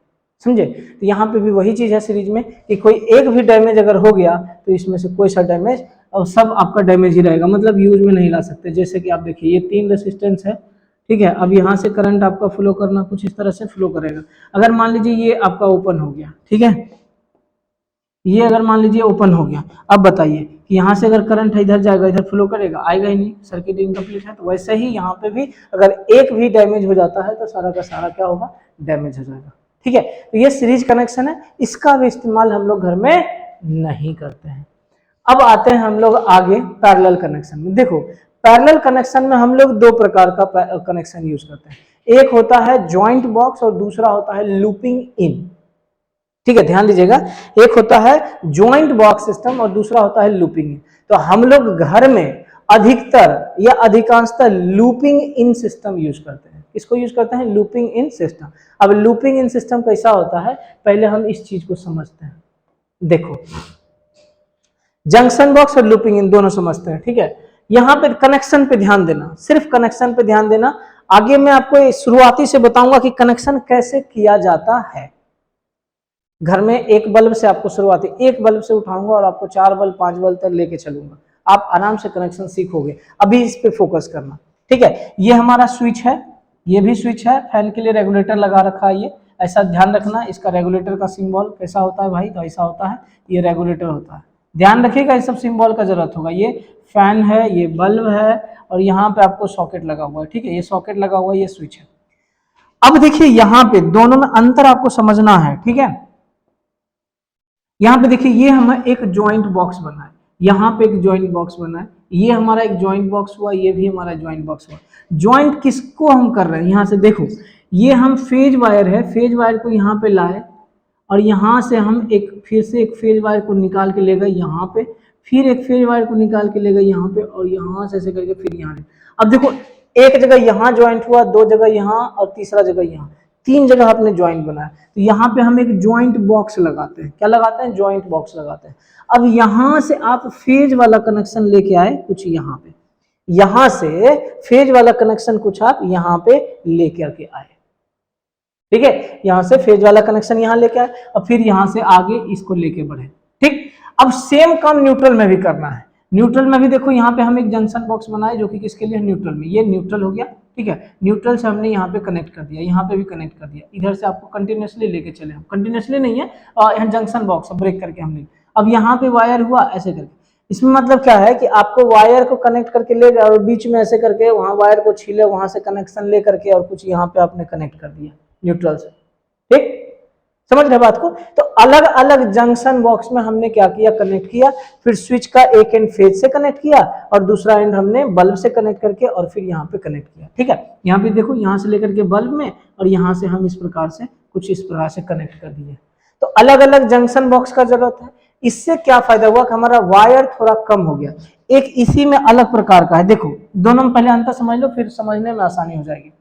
समझे। तो यहाँ पे भी वही चीज है सीरीज में कि कोई एक भी डैमेज अगर हो गया तो इसमें से कोई सा डैमेज, और सब आपका डैमेज ही रहेगा, मतलब यूज में नहीं ला सकते। जैसे कि आप देखिए ये 3 रेसिस्टेंस है, ठीक है, अब यहाँ से करंट आपका फ्लो करना कुछ इस तरह से फ्लो करेगा। अगर मान लीजिए ये आपका ओपन हो गया, ठीक है, ये अगर मान लीजिए ओपन हो गया, अब बताइए कि यहाँ से अगर करंट है इधर जाएगा, इधर फ्लो करेगा, आएगा ही नहीं, सर्किट इनकम्प्लीट है। तो वैसे ही यहाँ पे भी अगर एक भी डैमेज हो जाता है तो सारा का सारा क्या होगा, डैमेज हो जाएगा। ठीक है, तो ये सीरीज कनेक्शन है, इसका भी इस्तेमाल हम लोग घर में नहीं करते हैं। अब आते हैं हम लोग आगे पैरेलल कनेक्शन में। देखो पैरेलल कनेक्शन में हम लोग 2 प्रकार का कनेक्शन यूज करते हैं, एक होता है जॉइंट बॉक्स और दूसरा होता है लूपिंग इन। ठीक है, ध्यान दीजिएगा, एक होता है जॉइंट बॉक्स सिस्टम और दूसरा होता है लूपिंग इन। तो हम लोग घर में अधिकतर या अधिकांशतः लूपिंग इन सिस्टम यूज करते हैं। इसको यूज करते हैं लूपिंग इन सिस्टम। अब लूपिंग इन सिस्टम कैसा होता है, पहले हम इस चीज को समझते हैं। देखो जंक्शन बॉक्स और लूपिंग इन दोनों समझते हैं, ठीक है। यहाँ पे कनेक्शन पे ध्यान देना, सिर्फ कनेक्शन पे ध्यान देना। आगे मैं आपको शुरुआती से बताऊंगा कि कनेक्शन कैसे किया जाता है। घर में एक बल्ब से आपको शुरुआती एक बल्ब से उठाऊंगा और आपको 4 बल्ब 5 बल्ब तक लेके चलूंगा, आप आराम से कनेक्शन सीखोगे। अभी इस पे फोकस करना, ठीक है। ये हमारा स्विच है, ये भी स्विच है, फैन के लिए रेगुलेटर लगा रखा है। ये ऐसा ध्यान रखना, इसका रेगुलेटर का सिंबल कैसा होता है भाई, तो ऐसा होता है, ये रेगुलेटर होता है। ध्यान रखिएगा, इस सब सिंबल का जरूरत होगा। ये फैन है, ये बल्ब है और यहाँ पे आपको सॉकेट लगा हुआ है, ठीक है, ये सॉकेट लगा हुआ है, ये स्विच है। अब देखिए यहाँ पे दोनों में अंतर आपको समझना है, ठीक है। यहाँ पे देखिए ये हमारा एक जॉइंट बॉक्स बना है, यहाँ पे एक जॉइंट बॉक्स बना है, ये हमारा एक जॉइंट बॉक्स हुआ, ये भी हमारा जॉइंट बॉक्स हुआ। जॉइंट किसको हम कर रहे हैं, यहाँ से देखो, ये हम फेज वायर है, फेज वायर को यहाँ पे लाए और यहाँ से हम एक फिर से एक फेज वायर को निकाल के ले गए यहाँ पे, फिर एक फेज वायर को निकाल के ले गए यहाँ पे और यहाँ से ऐसे करके फिर यहाँ। अब देखो एक जगह यहाँ ज्वाइंट हुआ, 2 जगह यहाँ और तीसरा जगह यहाँ, 3 जगह आपने ज्वाइंट बनाया। तो यहाँ पे हम एक ज्वाइंट बॉक्स लगाते हैं, क्या लगाते हैं, ज्वाइंट बॉक्स लगाते हैं। अब यहाँ से आप फेज वाला कनेक्शन लेके आए कुछ यहाँ पे, यहाँ से फेज वाला कनेक्शन कुछ आप यहाँ पे लेके आके आए, ठीक है, यहाँ से फेज वाला कनेक्शन यहाँ लेके आए और फिर यहाँ से आगे इसको लेके बढ़े, ठीक। अब सेम काम न्यूट्रल में भी करना है। न्यूट्रल में भी देखो यहाँ पे हम एक जंक्शन बॉक्स बनाए जो कि किसके लिए, न्यूट्रल में। ये न्यूट्रल हो गया, ठीक है, न्यूट्रल से हमने यहाँ पे कनेक्ट कर दिया, यहाँ पे भी कनेक्ट कर दिया, इधर से आपको कंटिन्यूसली लेके चले, हम कंटिन्यूसली नहीं है, यहाँ जंक्शन बॉक्स ब्रेक करके हमने। अब यहाँ पे वायर हुआ ऐसे करके, इसमें मतलब क्या है कि आपको वायर को कनेक्ट करके ले गया और बीच में ऐसे करके वहां वायर को छीले, वहां से कनेक्शन ले करके और कुछ यहाँ पे आपने कनेक्ट कर दिया न्यूट्रल से। ठीक, समझ रहे बात को? तो अलग अलग जंक्शन बॉक्स में हमने क्या किया, कनेक्ट किया, फिर स्विच का एक एंड फेज से कनेक्ट किया और दूसरा एंड हमने बल्ब से कनेक्ट करके और फिर यहाँ पे कनेक्ट किया। ठीक है, यहाँ पे देखो, यहाँ से लेकर के बल्ब में और यहाँ से हम इस प्रकार से कुछ इस प्रकार से कनेक्ट कर दिए। तो अलग अलग जंक्शन बॉक्स का जरूरत है। इससे क्या फायदा हुआ कि हमारा वायर थोड़ा कम हो गया। एक इसी में अलग प्रकार का है, देखो दोनों में पहले अंतर समझ लो, फिर समझने में आसानी हो जाएगी।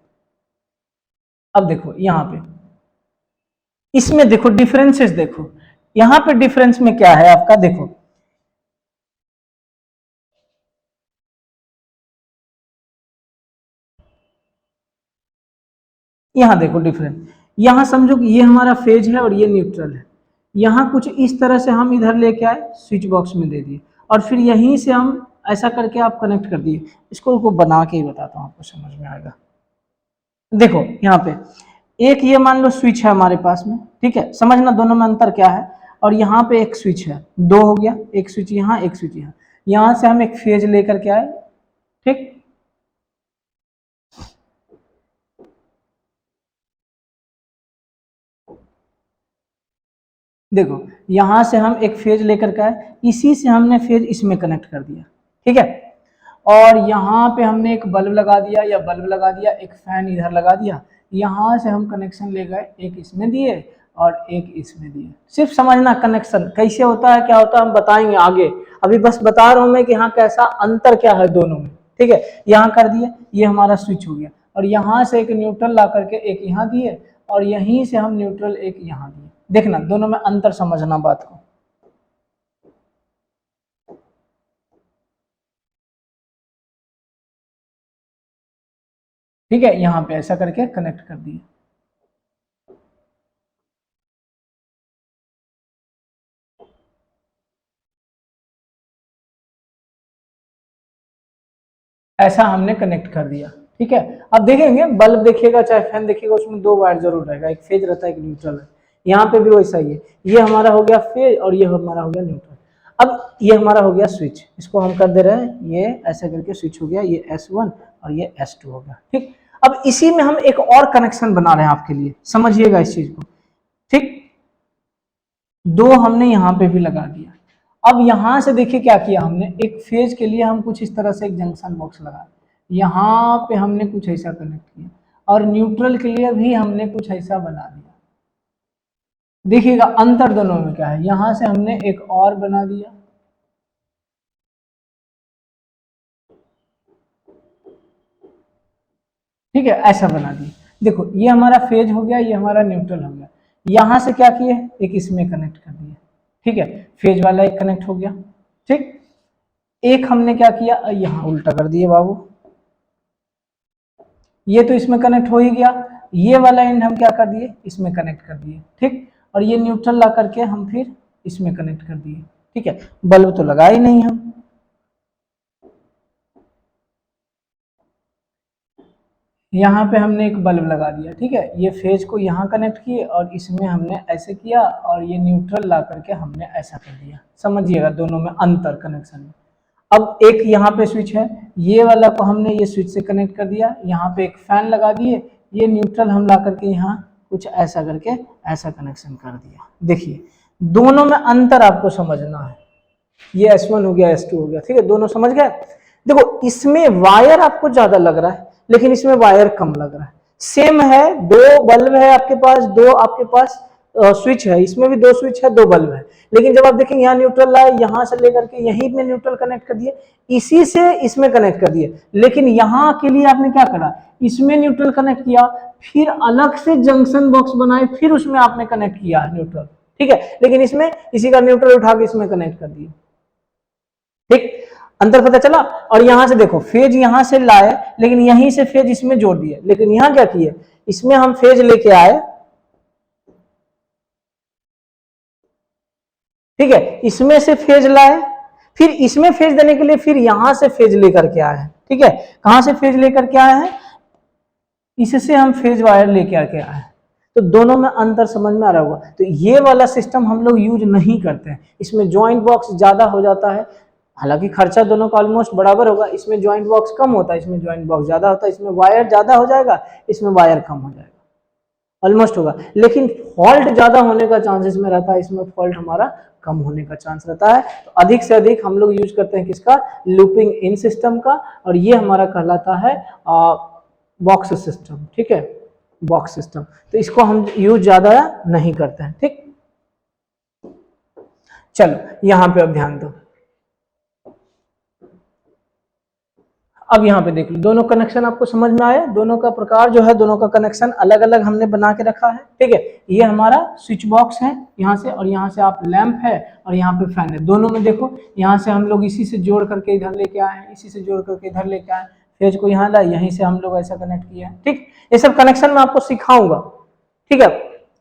अब देखो यहाँ पे, इसमें देखो डिफरेंसेस, देखो यहाँ पे डिफरेंस में क्या है आपका, देखो यहाँ देखो डिफरेंस, यहाँ समझो कि ये हमारा फेज है और ये न्यूट्रल है। यहाँ कुछ इस तरह से हम इधर लेके आए, स्विच बॉक्स में दे दिए और फिर यहीं से हम ऐसा करके आप कनेक्ट कर दिए। इसको बना के ही बताता हूँ, आपको समझ में आएगा। देखो यहाँ पे एक ये मान लो स्विच है हमारे पास में, ठीक है, समझना दोनों में अंतर क्या है। और यहाँ पे एक स्विच है, दो हो गया, एक स्विच यहाँ एक स्विच यहाँ। यहाँ से हम एक फेज लेकर के आए, ठीक, देखो यहां से हम एक फेज लेकर के आए, इसी से हमने फेज इसमें कनेक्ट कर दिया। ठीक है, और यहाँ पे हमने एक बल्ब लगा दिया या बल्ब लगा दिया, एक फैन इधर लगा दिया। यहाँ से हम कनेक्शन ले गए, एक इसमें दिए और एक इसमें दिए। सिर्फ समझना कनेक्शन कैसे होता है, क्या होता है, हम बताएंगे आगे। अभी बस बता रहा हूं मैं कि यहाँ कैसा अंतर क्या है दोनों में। ठीक है, यहाँ कर दिए, ये हमारा स्विच हो गया और यहाँ से एक न्यूट्रल ला करके एक यहाँ दिए और यहीं से हम न्यूट्रल एक यहाँ दिए। देखना दोनों में अंतर समझना बात को। ठीक है, यहाँ पे ऐसा करके कनेक्ट कर दिए। ऐसा हमने कनेक्ट कर दिया। ठीक है, अब देखेंगे बल्ब देखिएगा चाहे फैन देखिएगा, उसमें दो वायर जरूर रहेगा, एक फेज रहता है एक न्यूट्रल है। यहाँ पे भी वैसा ही है, ये हमारा हो गया फेज और ये हमारा हो गया न्यूट्रल। अब ये हमारा हो गया स्विच, इसको हम कर दे रहे हैं, ये ऐसा करके स्विच हो गया, ये S1 और ये S2 हो गया। ठीक, अब इसी में हम एक और कनेक्शन बना रहे हैं आपके लिए, समझिएगा इस चीज को। ठीक, दो हमने यहाँ पे भी लगा दिया। अब यहां से देखिए क्या किया हमने, एक फेज के लिए हम कुछ इस तरह से एक जंक्शन बॉक्स लगा, यहाँ पे हमने कुछ ऐसा कनेक्ट किया और न्यूट्रल के लिए भी हमने कुछ ऐसा बना दिया। देखिएगा अंतर दोनों में क्या है, यहां से हमने एक और बना दिया, ठीक है, ऐसा बना दिया। देखो ये हमारा फेज हो गया, ये हमारा न्यूट्रल हो गया। यहां से क्या किए, एक इसमें कनेक्ट कर दिया। ठीक है, फेज वाला एक कनेक्ट हो गया। ठीक, एक हमने क्या किया, यहाँ उल्टा कर दिए बाबू, ये तो इसमें कनेक्ट हो ही गया, ये वाला एंड हम क्या कर दिए, इसमें कनेक्ट कर दिए। ठीक, और ये न्यूट्रल ला करके हम फिर इसमें कनेक्ट कर दिए। ठीक है, बल्ब तो लगा ही नहीं हम, यहाँ पे हमने एक बल्ब लगा दिया। ठीक है, ये फेज को यहाँ कनेक्ट किए और इसमें हमने ऐसे किया और ये न्यूट्रल ला करके हमने ऐसा कर दिया। समझिएगा दोनों में अंतर कनेक्शन में। अब एक यहाँ पे स्विच है, ये वाला को हमने ये स्विच से कनेक्ट कर दिया, यहाँ पे एक फैन लगा दिए, ये न्यूट्रल हम ला करके यहाँ कुछ ऐसा करके ऐसा कनेक्शन कर दिया। देखिए दोनों में अंतर आपको समझना है, ये S1 हो गया S2 हो गया। ठीक है, दोनों समझ गए। देखो इसमें वायर आपको ज्यादा लग रहा है लेकिन इसमें वायर कम लग रहा है। सेम है, दो बल्ब है आपके पास, दो आपके पास स्विच है, इसमें भी दो स्विच है, दो बल्ब है, लेकिन जब आप देखेंगे यहाँ न्यूट्रल लाए, यहाँ से लेकर के यहीं में न्यूट्रल कनेक्ट कर दिए, इसी से इसमें कनेक्ट कर दिए। लेकिन यहाँ के लिए आपने क्या करा, इसमें न्यूट्रल कनेक्ट किया, फिर अलग से जंक्शन बॉक्स बनाए, फिर उसमें आपने कनेक्ट किया न्यूट्रल। ठीक है, लेकिन इसमें इसी का न्यूट्रल उठा के इसमें कनेक्ट कर दिया। ठीक, अंतर पता चला। और यहां से देखो फेज यहां से लाए लेकिन यहीं से फेज इसमें जोड़ दिए, लेकिन यहां क्या किए, इसमें हम फेज लेके आए, ठीक है, इसमें से फेज लाए, फिर इसमें फेज देने के लिए फिर यहां से फेज लेकर के आए हैं। ठीक है, कहां से फेज लेकर के आए हैं, इससे हम फेज वायर लेके आके आए हैं। तो दोनों में अंतर समझ में आ रहा होगा। तो ये वाला सिस्टम हम लोग यूज नहीं करते हैं, इसमें जॉइंट बॉक्स ज्यादा हो जाता है, हालांकि खर्चा दोनों का ऑलमोस्ट बराबर होगा, इसमें ज्वाइंट बॉक्स कम होता है, इसमें ज्वाइंट बॉक्स ज्यादा होता है, इसमें वायर ज्यादा हो जाएगा, इसमें वायर कम हो जाएगा, ऑलमोस्ट होगा। लेकिन फॉल्ट ज्यादा होने का चांसेस में रहता है, इसमें फॉल्ट हमारा कम होने का चांस रहता है। तो अधिक से अधिक हम लोग यूज करते हैं किसका, लूपिंग इन सिस्टम का, और ये हमारा कहलाता है बॉक्स सिस्टम। ठीक है, बॉक्स सिस्टम, तो इसको हम यूज ज्यादा नहीं करते हैं। ठीक, चलो यहां पे अब ध्यान दो। अब यहाँ पे देख लो, दोनों कनेक्शन आपको समझ में आया, दोनों का प्रकार जो है, दोनों का कनेक्शन अलग अलग हमने बना के रखा है। ठीक है, ये हमारा स्विच बॉक्स है यहाँ से, और यहाँ से आप लैंप है, और यहाँ पे फैन है। दोनों में देखो, यहाँ से हम लोग इसी से जोड़ करके इधर लेके आए हैं, इसी से जोड़ करके इधर लेके आए, फेज को यहाँ लाए, यहीं से हम लोग ऐसा कनेक्ट किया है। ठीक, ये सब कनेक्शन मैं आपको सिखाऊंगा। ठीक है,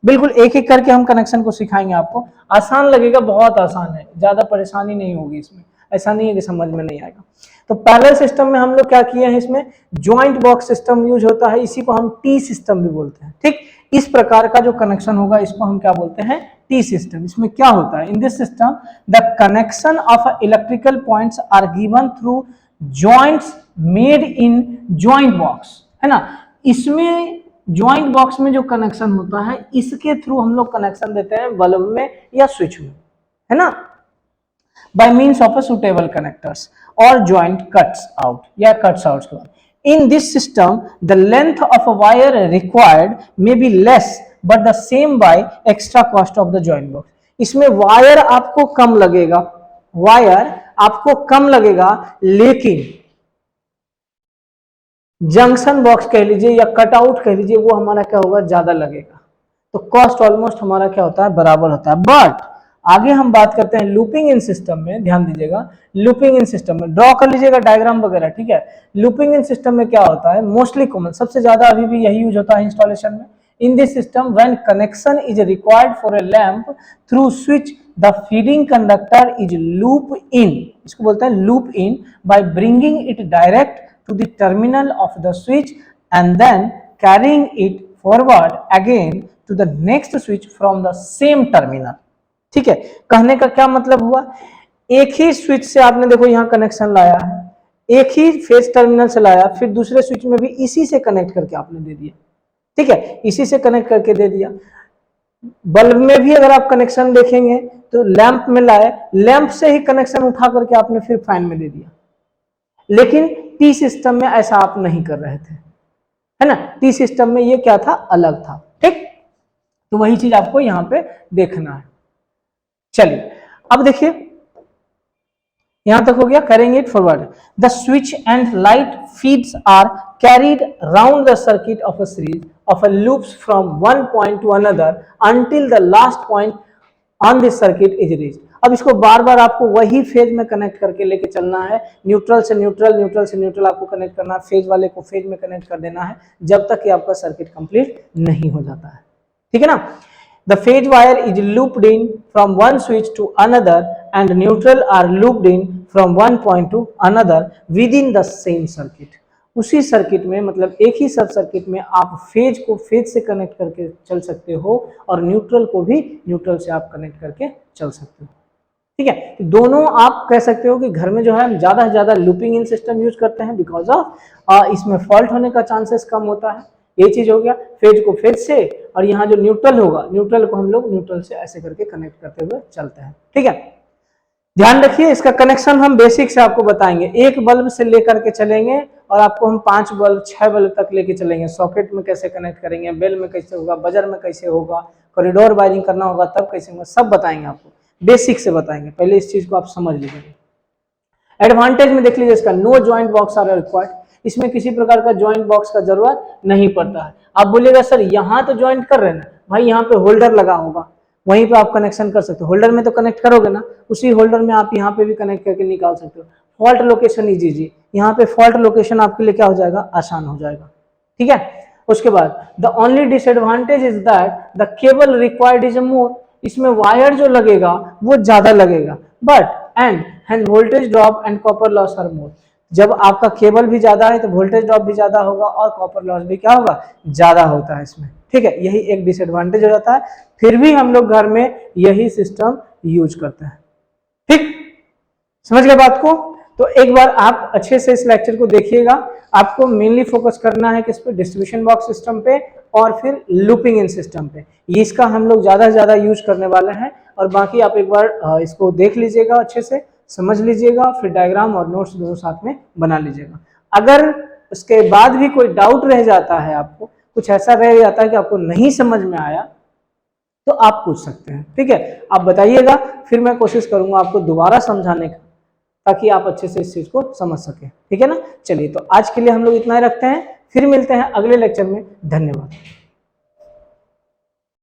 बिल्कुल एक एक करके हम कनेक्शन को सिखाएंगे आपको। आसान लगेगा, बहुत आसान है, ज्यादा परेशानी नहीं होगी इसमें, ऐसा नहीं है कि समझ में नहीं आएगा। तो पैरेलल सिस्टम में हम लोग क्या किए हैं, इसमें ज्वाइंट बॉक्स सिस्टम यूज होता है, इसी को हम टी सिस्टम भी बोलते हैं। ठीक, इस प्रकार का जो कनेक्शन होगा इसको हम क्या बोलते हैं, टी सिस्टम। इसमें क्या होता है, in this system the connection of electrical points are given through joints made in joint box, है ना। इसमें ज्वाइंट बॉक्स में जो कनेक्शन होता है, इसके थ्रू हम लोग कनेक्शन देते हैं बल्ब में या स्विच में, है ना, by means of a suitable connectors or joint cuts out या cuts out। In this system, the length of a wire required may be less but the same by extra cost of the joint box। इसमें wire आपको कम लगेगा, wire आपको कम लगेगा, लेकिन junction box कह लीजिए या कटआउट कह लीजिए, वो हमारा क्या होगा, ज्यादा लगेगा। तो कॉस्ट ऑलमोस्ट हमारा क्या होता है, बराबर होता है। बट आगे हम बात करते हैं लूपिंग इन सिस्टम में, ध्यान दीजिएगा, लूपिंग इन सिस्टम में ड्रॉ कर लीजिएगा डायग्राम वगैरह। ठीक है, लूपिंग इन सिस्टम में क्या होता है, मोस्टली कॉमन, सबसे ज्यादा अभी भी यही यूज होता है इंस्टॉलेशन में। इन this system when connection is required for a lamp through switch the feeding conductor is loop in, इसको बोलते हैं loop in, by bringing it direct to the terminal of the switch and then carrying it forward again to the next switch from the same terminal। ठीक है, कहने का क्या मतलब हुआ, एक ही स्विच से आपने देखो यहाँ कनेक्शन लाया है, एक ही फेज टर्मिनल से लाया, फिर दूसरे स्विच में भी इसी से कनेक्ट करके आपने दे दिया। ठीक है, इसी से कनेक्ट करके दे दिया। बल्ब में भी अगर आप कनेक्शन देखेंगे तो लैंप में लाए, लैंप से ही कनेक्शन उठा करके आपने फिर फैन में दे दिया। लेकिन टी सिस्टम में ऐसा आप नहीं कर रहे थे, है ना, टी सिस्टम में ये क्या था, अलग था। ठीक, तो वही चीज आपको यहां पे देखना है। चलिए अब देखिए, यहां तक हो गया, करेंगे it forward. The switch and light feeds are carried round the circuit of a series of a loops from one point to another until the last point on this circuit is reached. अब इसको बार बार आपको वही phase में connect करके लेके चलना है, neutral से न्यूट्रल, न्यूट्रल से न्यूट्रल आपको कनेक्ट करना है, फेज वाले को फेज में कनेक्ट कर देना है, जब तक कि आपका सर्किट कंप्लीट नहीं हो जाता है। ठीक है ना, the phase wire is looped in from one switch to another and neutral are looped in from one point to another within the same circuit. उसी सर्किट में, मतलब एक ही सब सर्किट में आप फेज को फेज से कनेक्ट करके चल सकते हो और न्यूट्रल को भी न्यूट्रल से आप कनेक्ट करके चल सकते हो। ठीक है, दोनों आप कह सकते हो कि घर में जो है हम ज्यादा से ज्यादा लूपिंग इन सिस्टम यूज करते हैं, बिकॉज ऑफ इसमें फॉल्ट होने का चांसेस कम होता है। ये चीज हो गया फेज को फेज से, और यहाँ जो न्यूट्रल होगा, न्यूट्रल को हम लोग न्यूट्रल से ऐसे करके कनेक्ट करते हुए चलते हैं। ठीक है, ध्यान रखिए, इसका कनेक्शन हम बेसिक से आपको बताएंगे, एक बल्ब से लेकर के चलेंगे और आपको हम 5 बल्ब 6 बल्ब तक लेके चलेंगे। सॉकेट में कैसे कनेक्ट करेंगे, बेल में कैसे होगा, बजर में कैसे होगा, कॉरिडोर वायरिंग करना होगा तब कैसे होगा, सब बताएंगे आपको, बेसिक से बताएंगे। पहले इस चीज को आप समझ लीजिए। एडवांटेज में देख लीजिए इसका, no joint box are required, इसमें किसी प्रकार का ज्वाइंट बॉक्स का जरूरत नहीं पड़ता है। आप बोलिएगा सर यहाँ तो ज्वाइंट कर रहे हैं ना, भाई यहाँ पे होल्डर लगा होगा, वहीं पे आप कनेक्शन कर सकते हो, होल्डर में तो कनेक्ट करोगे ना, उसी होल्डर में आप यहाँ पे भी कनेक्ट करके निकाल सकते हो। फॉल्ट लोकेशन इजी, यहाँ पे फॉल्ट लोकेशन आपके लिए क्या हो जाएगा, आसान हो जाएगा। ठीक है, उसके बाद the only disadvantage is that the cable required is more, इसमें वायर जो लगेगा वो ज्यादा लगेगा, but and voltage drop and copper loss are more, जब आपका केबल भी ज्यादा है तो वोल्टेज ड्रॉप भी ज्यादा होगा और कॉपर लॉस भी क्या होगा, ज्यादा होता है इसमें। ठीक है, यही एक डिसएडवांटेज हो जाता है, फिर भी हम लोग घर में यही सिस्टम यूज करते हैं। ठीक, समझ गए बात को? तो एक बार आप अच्छे से इस लेक्चर को देखिएगा। आपको मेनली फोकस करना है किस पे? डिस्ट्रीब्यूशन बॉक्स सिस्टम पे और फिर लूपिंग इन सिस्टम पे। ये इसका हम लोग ज़्यादा से ज़्यादा यूज करने वाले हैं। और बाकी आप एक बार इसको देख लीजिएगा, अच्छे से समझ लीजिएगा, फिर डायग्राम और नोट्स दोनों साथ में बना लीजिएगा। अगर उसके बाद भी कोई डाउट रह जाता है, आपको कुछ ऐसा रह जाता है कि आपको नहीं समझ में आया, तो आप पूछ सकते हैं। ठीक है, आप बताइएगा, फिर मैं कोशिश करूंगा आपको दोबारा समझाने का, ताकि आप अच्छे से इस चीज को समझ सकें। ठीक है ना? चलिए, तो आज के लिए हम लोग इतना ही रखते हैं, फिर मिलते हैं अगले लेक्चर में। धन्यवाद।